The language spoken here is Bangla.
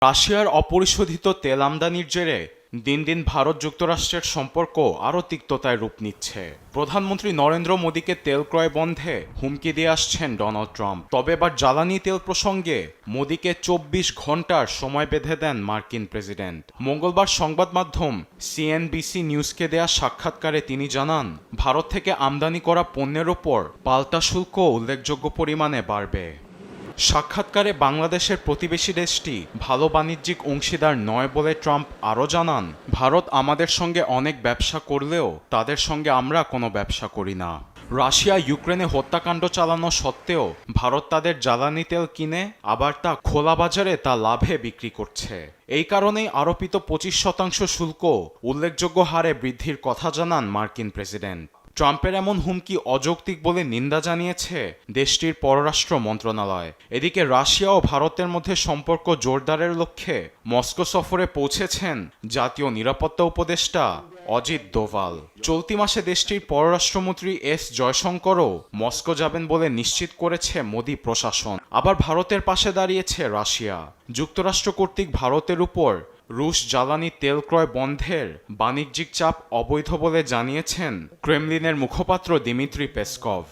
রাশিয়ার অপরিশোধিত তেল আমদানির জেরে দিন দিন ভারত যুক্তরাষ্ট্রের সম্পর্ক আরও তিক্ততায় রূপ নিচ্ছে। প্রধানমন্ত্রী নরেন্দ্র মোদীকে তেল ক্রয় বন্ধে হুমকি দিয়ে আসছেন ডোনাল্ড ট্রাম্প। তবে এবার জ্বালানি তেল প্রসঙ্গে মোদীকে 24 ঘন্টার সময় বেঁধে দেন মার্কিন প্রেসিডেন্ট। মঙ্গলবার সংবাদ মাধ্যম সিএনবিসি নিউজকে দেয়া সাক্ষাৎকারে তিনি জানান, ভারত থেকে আমদানি করা পণ্যের ওপর পাল্টা শুল্ক উল্লেখযোগ্য পরিমাণে বাড়বে। সাক্ষাৎকারে বাংলাদেশের প্রতিবেশী দেশটি ভালো বাণিজ্যিক অংশীদার নয় বলে ট্রাম্প আরও জানান, ভারত আমাদের সঙ্গে অনেক ব্যবসা করলেও তাদের সঙ্গে আমরা কোনো ব্যবসা করি না। রাশিয়া ইউক্রেনে হত্যাকাণ্ড চালানো সত্ত্বেও ভারত তাদের জ্বালানি তেল কিনে আবার তা খোলা বাজারে তা লাভে বিক্রি করছে। এই কারণেই আরোপিত 25% শুল্ক উল্লেখযোগ্য হারে বৃদ্ধির কথা জানান মার্কিন প্রেসিডেন্ট। ট্রাম্পের এমন হুমকি অযৌক্তিক বলে নিন্দা জানিয়েছে দেশটির পররাষ্ট্র মন্ত্রণালয়। এদিকে রাশিয়া ও ভারতের মধ্যে সম্পর্ক জোরদারের লক্ষ্যে মস্কো সফরে পৌঁছেছেন জাতীয় নিরাপত্তা উপদেষ্টা অজিত দোভাল। চলতি মাসে দেশটির পররাষ্ট্রমন্ত্রী এস জয়শঙ্করও মস্কো যাবেন বলে নিশ্চিত করেছে মোদী প্রশাসন। আবার ভারতের পাশে দাঁড়িয়েছে রাশিয়া। যুক্তরাষ্ট্র কর্তৃক ভারতের উপর রুশ জ্বালানি তেল ক্রয় বন্ধের বাণিজ্যিক চাপ অবৈধ বলে জানিয়েছেন ক্রেমলিনের মুখপাত্র দিমিত্রি পেসকভ।